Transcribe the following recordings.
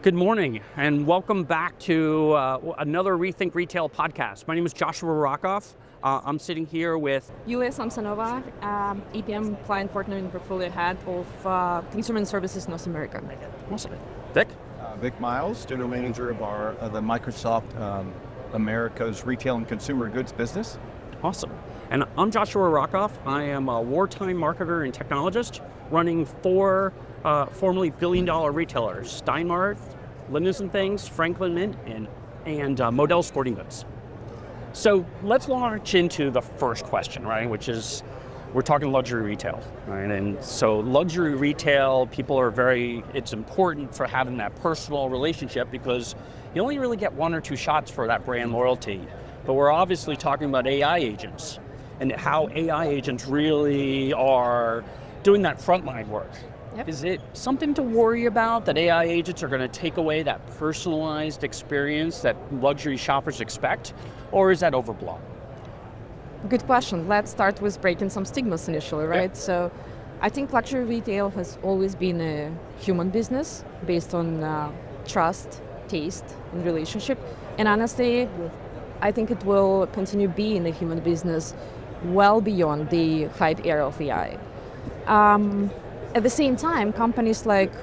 Good morning, and welcome back to another Rethink Retail podcast. My name is Joshua Rockoff. I'm sitting here with Yuliya Samsonava, EPM Client Partner and Portfolio Head of Consumer and Services North America. Awesome. Vic? Vic Miles, General Manager of the Microsoft America's Retail and Consumer Goods business. Awesome. And I'm Joshua Rockoff. I am a wartime marketer and technologist running four formerly billion-dollar retailers: Stein Mart, Linens and Things, Franklin Mint, and Modell Sporting Goods. So let's launch into the first question, right? Which is, we're talking luxury retail, right? And so luxury retail, it's important for having that personal relationship because you only really get one or two shots for that brand loyalty. But we're obviously talking about AI agents and how AI agents really are doing that frontline work. Yep. Is it something to worry about that AI agents are going to take away that personalized experience that luxury shoppers expect, or is that overblown? Good question. Let's start with breaking some stigmas initially, right? Yep. So I think luxury retail has always been a human business based on trust, taste, and relationship. And honestly, I think it will continue being a human business well beyond the hype era of AI. At the same time, companies like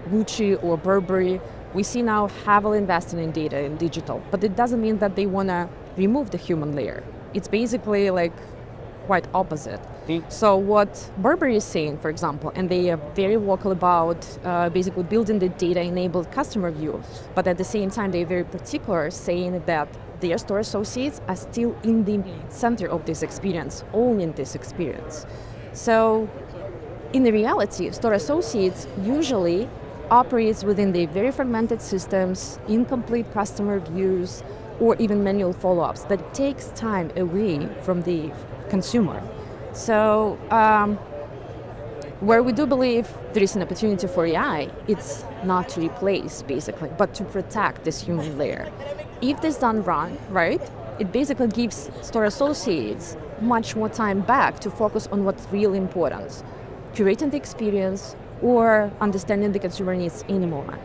Gucci or Burberry, we see now heavily investing in data and digital, but it doesn't mean that they want to remove the human layer. It's basically like quite opposite. So what Burberry is saying, for example, and they are very vocal about basically building the data-enabled customer view, but at the same time, they're very particular saying that their store associates are still in the center of this experience, owning this experience. So in the reality, store associates usually operates within the very fragmented systems, incomplete customer views, or even manual follow-ups that takes time away from the consumer. So where we do believe there is an opportunity for AI, it's not to replace basically, but to protect this human layer. If this done wrong, right, it basically gives store associates much more time back to focus on what's really important: curating the experience or understanding the consumer needs in a moment.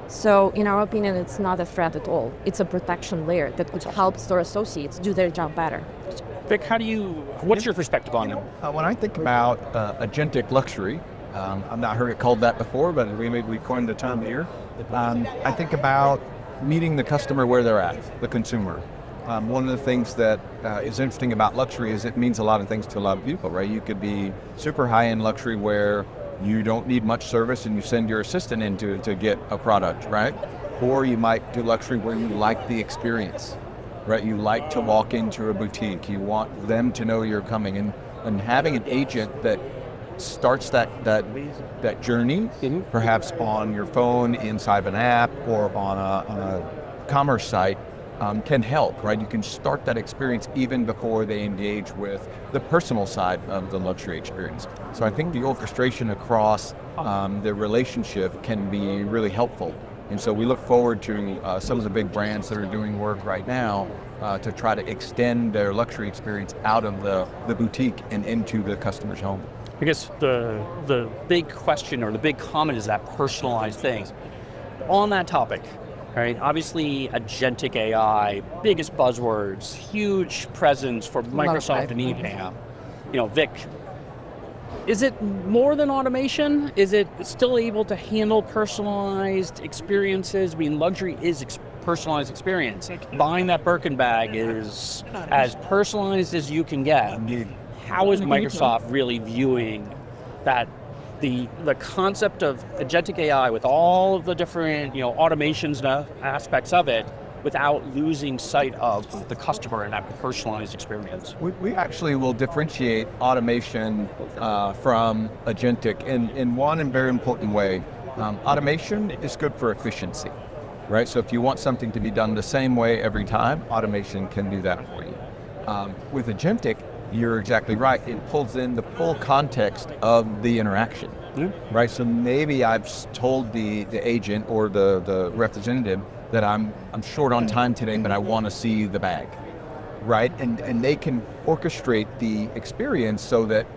So in our opinion, it's not a threat at all. It's a protection layer that could help store associates do their job better. Vic, what's your perspective on it? When I think about agentic luxury, I've not heard it called that before, but we coined the term here. I think about meeting the customer where they're at, the consumer. One of the things that is interesting about luxury is it means a lot of things to a lot of people, right? You could be super high-end luxury where you don't need much service and you send your assistant in to get a product, right? Or you might do luxury where you like the experience, right? You like to walk into a boutique. You want them to know you're coming. And having an agent that starts that journey, perhaps on your phone, inside of an app, or on a commerce site, can help, right? You can start that experience even before they engage with the personal side of the luxury experience. So I think the orchestration across the relationship can be really helpful. And so we look forward to some of the big brands that are doing work right now to try to extend their luxury experience out of the boutique and into the customer's home. I guess the big question or the big comment is that personalized thing. On that topic, right? Obviously, agentic AI, biggest buzzwords, huge presence for Microsoft and EPAM. Vic, is it more than automation? Is it still able to handle personalized experiences? I mean, luxury is personalized experience. Buying that Birkin bag is as personalized as you can get. Indeed. How is Microsoft really viewing that? The concept of agentic AI with all of the different automations and aspects of it without losing sight of the customer and that personalized experience. We actually will differentiate automation from agentic in one and very important way. Automation is good for efficiency, right? So if you want something to be done the same way every time, automation can do that for you. With agentic, you're exactly right. It pulls in the full context of the interaction, right? So maybe I've told the agent or the representative that I'm short on time today, but I want to see the bag, right? And they can orchestrate the experience so that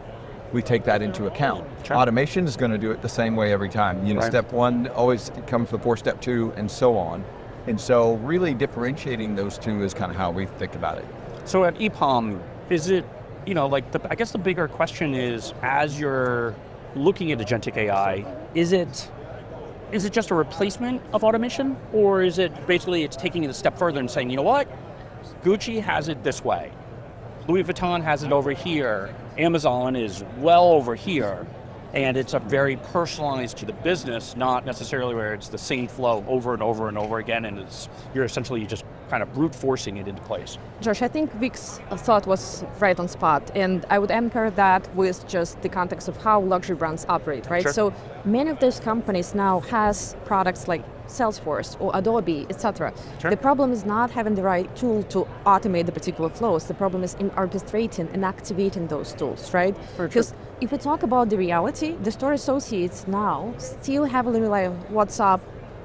we take that into account. Sure. Automation is going to do it the same way every time. You know, Right. step one always comes before step two, and so on. And so really differentiating those two is kind of how we think about it. So at EPOM, is it, I guess the bigger question is, as you're looking at agentic AI, is it just a replacement of automation? Or is it basically it's taking it a step further and saying, you know what, Gucci has it this way, Louis Vuitton has it over here, Amazon is well over here, and it's a very personalized to the business, not necessarily where it's the same flow over and over and over again, and you're essentially just kind of brute forcing it into place. Josh, I think Vic's thought was right on spot, and I would anchor that with just the context of how luxury brands operate, right? Sure. So many of those companies now has products like Salesforce or Adobe, etc. Sure. The problem is not having the right tool to automate the particular flows. The problem is in orchestrating and activating those tools, right? Because if we talk about the reality, the store associates now still heavily rely on WhatsApp,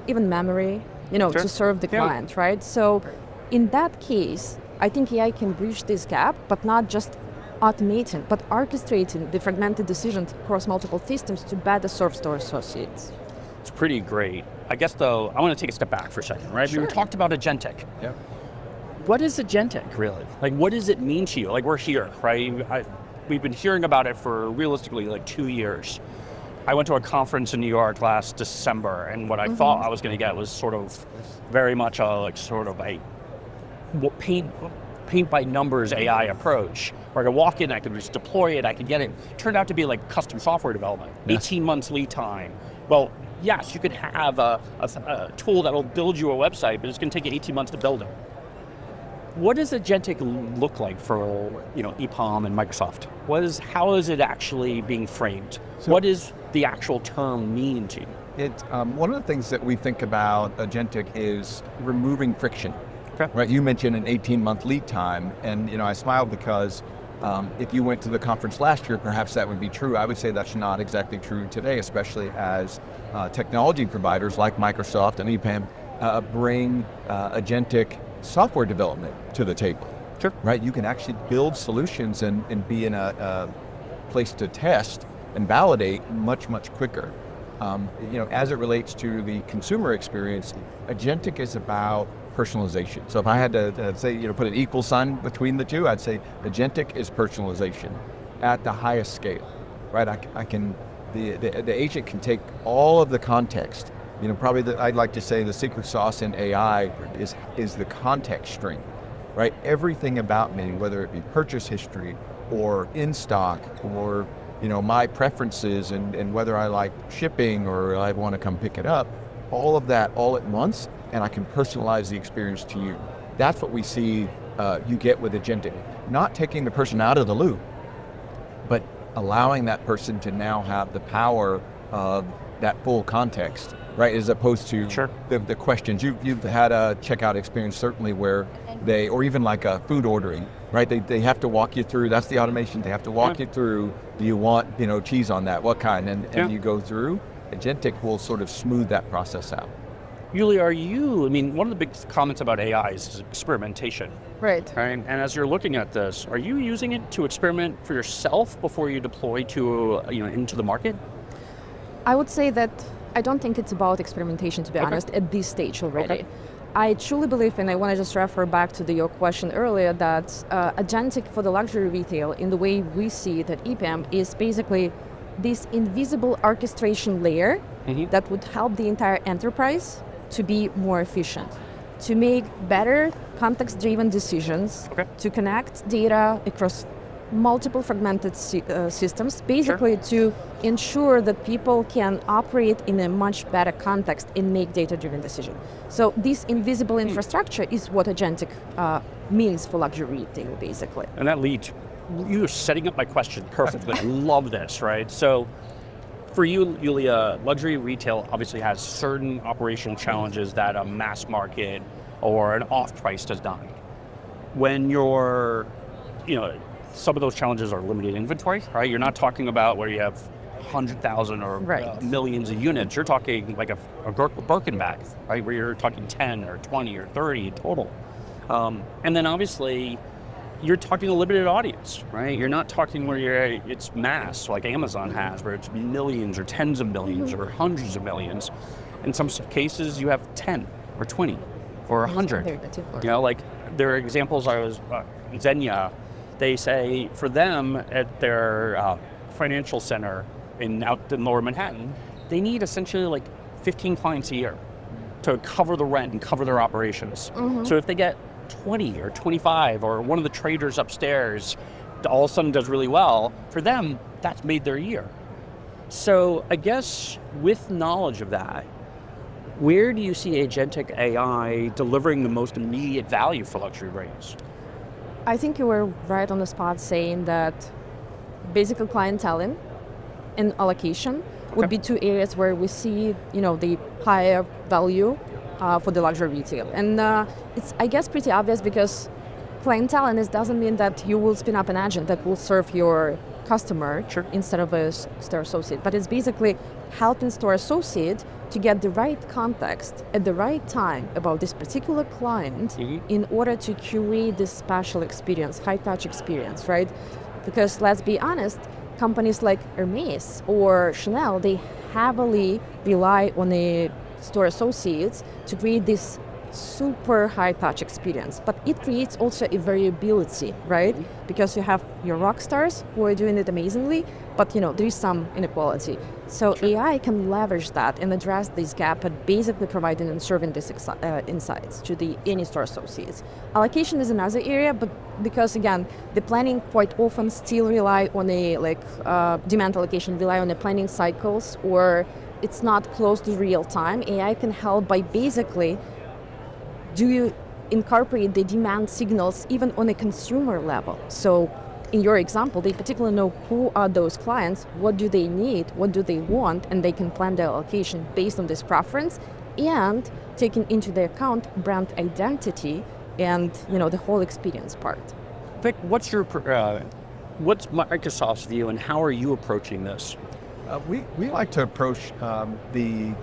even memory, Sure. to serve the client, right? So in that case, I think AI can bridge this gap, but not just automating, but orchestrating the fragmented decisions across multiple systems to better serve store associates. It's pretty great. I guess though, I want to take a step back for a second, right? Sure. We talked about agentic. Yeah. What is agentic really? Like, what does it mean to you? Like, we're here, right? We've been hearing about it for realistically like 2 years. I went to a conference in New York last December, and what I thought I was going to get was sort of very much a paint by numbers AI approach, where I could walk in, I could just deploy it, I could get it. Turned out to be like custom software development, 18 months lead time. Well, yes, you could have a tool that'll build you a website, but it's going to take you 18 months to build it. What does agentic look like for EPOM and Microsoft? How is it actually being framed? So- what does the actual term mean to you? It's one of the things that we think about agentic is removing friction. Okay. Right, you mentioned an 18-month lead time, and I smiled because if you went to the conference last year, perhaps that would be true. I would say that's not exactly true today, especially as technology providers like Microsoft and EPAM bring agentic software development to the table. Sure. Right, you can actually build solutions and be in a place to test and validate much, much quicker. As it relates to the consumer experience, agentic is about personalization. So if I had to say, put an equal sign between the two, I'd say agentic is personalization at the highest scale, right? The agent can take all of the context. Probably I'd like to say the secret sauce in AI is the context string, right? Everything about me, whether it be purchase history or in stock or my preferences and whether I like shipping or I want to come pick it up, all of that all at once, and I can personalize the experience to you. That's what we see you get with agentic. Not taking the person out of the loop, but allowing that person to now have the power of that full context, right? As opposed to Sure. the questions. You've had a checkout experience certainly where or even like a food ordering, right? They have to walk you through, that's the automation, they have to walk you through, do you want cheese on that, what kind, and you go through. Agentic will sort of smooth that process out. Yuliya, one of the big comments about AI is experimentation. Right. Right? And as you're looking at this, are you using it to experiment for yourself before you deploy to into the market? I would say that I don't think it's about experimentation, to be honest, at this stage already. Okay. I truly believe, and I want to just refer back to your question earlier, that agentic for the luxury retail, in the way we see it at EPAM, is basically this invisible orchestration layer that would help the entire enterprise to be more efficient, to make better context-driven decisions, to connect data across multiple fragmented systems, basically to ensure that people can operate in a much better context and make data-driven decisions. So this invisible infrastructure is what agentic means for luxury retail, basically. And that leads, you're setting up my question perfectly. I love this, right? So for you, Yuliya, luxury retail obviously has certain operational challenges that a mass market or an off-price does not. When you're, some of those challenges are limited inventory, right? You're not talking about where you have 100,000 or millions of units. You're talking like a Birkin bag, right? Where you're talking 10 or 20 or 30 total. And then obviously you're talking a limited audience, right? You're not talking where it's mass like Amazon has, where it's millions or tens of millions or hundreds of millions. In some cases, you have 10 or 20 or 100. You know, like there are examples. Xenia, they say for them at their financial center out in Lower Manhattan, they need essentially like 15 clients a year to cover the rent and cover their operations. So if they get 20 or 25 or one of the traders upstairs all of a sudden does really well, for them, that's made their year. So I guess with knowledge of that, where do you see agentic AI delivering the most immediate value for luxury brands? I think you were right on the spot saying that basically clienteling and allocation would be two areas where we see, the higher value for the luxury retail. And it's, I guess, pretty obvious because clienteling doesn't mean that you will spin up an agent that will serve your customer instead of a store associate, but it's basically helping store associate to get the right context at the right time about this particular client in order to curate this special experience, high-touch experience, right? Because let's be honest, companies like Hermes or Chanel, they heavily rely on the store associates to create this super high-touch experience. But it creates also a variability, right? Because you have your rock stars who are doing it amazingly, but there is some inequality. So AI can leverage that and address this gap and basically providing and serving these insights to any store associates. Allocation is another area, but because again, the planning quite often still rely on demand allocation, rely on the planning cycles, or it's not close to real time. AI can help by basically do you incorporate the demand signals even on a consumer level? So in your example, they particularly know who are those clients, what do they need, what do they want, and they can plan their allocation based on this preference and taking into the account brand identity and the whole experience part. Vic, what's Microsoft's view and how are you approaching this? We like to approach the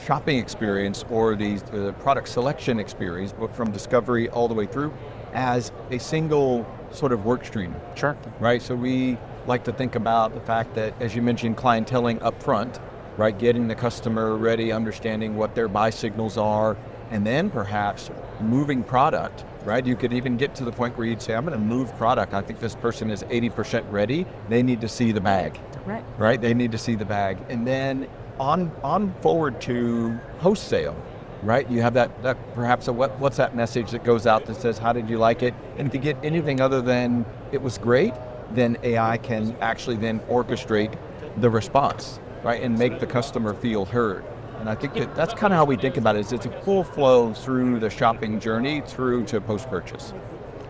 shopping experience or the product selection experience, but from discovery all the way through, as a single sort of work stream. Right? So we like to think about the fact that, as you mentioned, clienteling up front, right? Getting the customer ready, understanding what their buy signals are, and then perhaps moving product, right? You could even get to the point where you'd say, I'm going to move product. I think this person is 80% ready. They need to see the bag. Right? They need to see the bag. And then on forward to post sale, right? You have that perhaps a WhatsApp message that goes out that says, how did you like it? And if you get anything other than it was great, then AI can actually then orchestrate the response, right? And make the customer feel heard. And I think that's kind of how we think about it, is it's a full flow through the shopping journey through to post-purchase.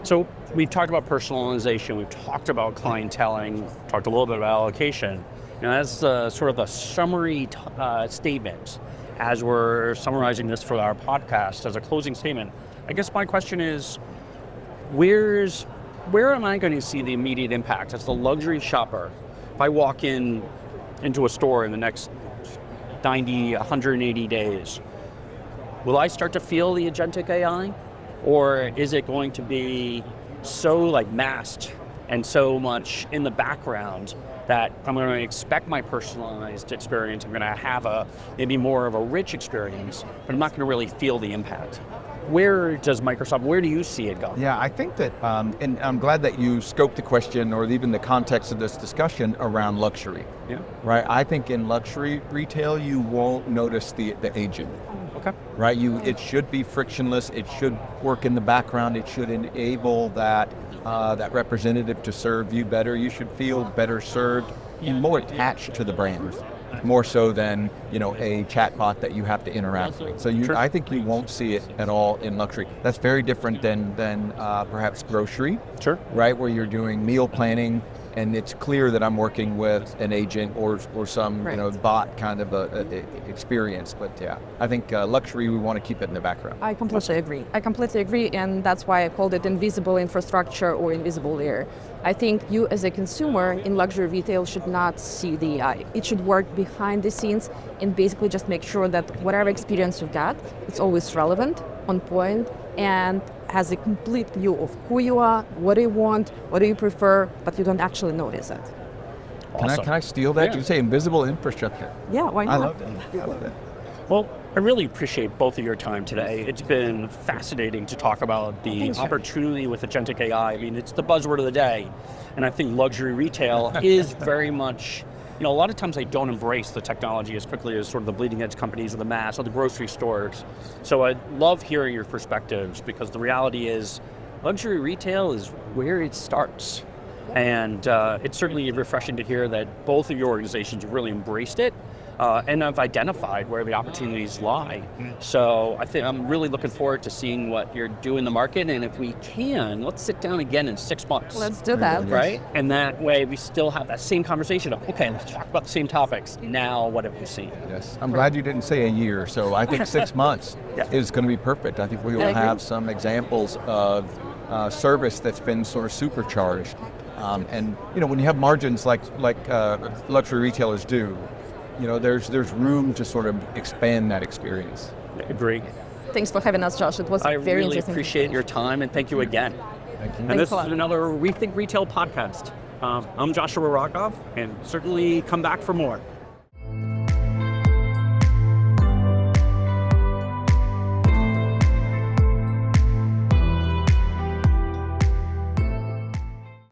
So we've talked about personalization, we've talked about clienteling, talked a little bit about allocation. That's sort of a summary statement as we're summarizing this for our podcast as a closing statement. I guess my question is, where am I going to see the immediate impact as the luxury shopper? If I walk into a store in the next 90, 180 days, will I start to feel the agentic AI? Or is it going to be so masked and so much in the background that I'm going to expect my personalized experience, I'm going to have maybe more of a rich experience, but I'm not going to really feel the impact? Where do you see it going? Yeah, I think that, and I'm glad that you scoped the question or even the context of this discussion around luxury. Yeah. Right, I think in luxury retail, you won't notice the agent. Okay. Right, it should be frictionless, it should work in the background, it should enable that representative to serve you better. You should feel better served and more attached to the brand, more so than a chatbot that you have to interact with. So I think you won't see it at all in luxury. That's very different than perhaps grocery, right, where you're doing meal planning and it's clear that I'm working with an agent or some bot kind of a experience. But yeah, I think luxury, we want to keep it in the background. I completely agree, and that's why I called it invisible infrastructure or invisible layer. I think you as a consumer in luxury retail should not see the AI. It should work behind the scenes and basically just make sure that whatever experience you've got, it's always relevant, on point, and has a complete view of who you are, what do you want, what do you prefer, but you don't actually notice it. Awesome. Can I steal that? Yeah. You say invisible infrastructure. Yeah, why not? I love that. I love that. Well, I really appreciate both of your time today. It's been fascinating to talk about the Thanks. opportunity with agentic AI. I mean, it's the buzzword of the day. And I think luxury retail is very much, a lot of times they don't embrace the technology as quickly as sort of the bleeding edge companies or the mass or the grocery stores. So I love hearing your perspectives, because the reality is luxury retail is where it starts. And it's certainly refreshing to hear that both of your organizations have really embraced it and have identified where the opportunities lie. So I think I'm really looking forward to seeing what you're doing in the market. And if we can, let's sit down again in 6 months. Let's do that. Right? And that way we still have that same conversation of, okay, let's talk about the same topics. Now, what have we seen? Yes, I'm glad you didn't say a year. So I think 6 months Yeah. is going to be perfect. I think we will I agree. have some examples of service that's been sort of supercharged. And when you have margins like luxury retailers do, there's room to sort of expand that experience. I agree. Thanks for having us, Josh. It was I very really interesting. appreciate your time, and thank you again. Thank you. And Thanks this a is lot. another Rethink Retail podcast. I'm Joshua Rockoff, and certainly come back for more.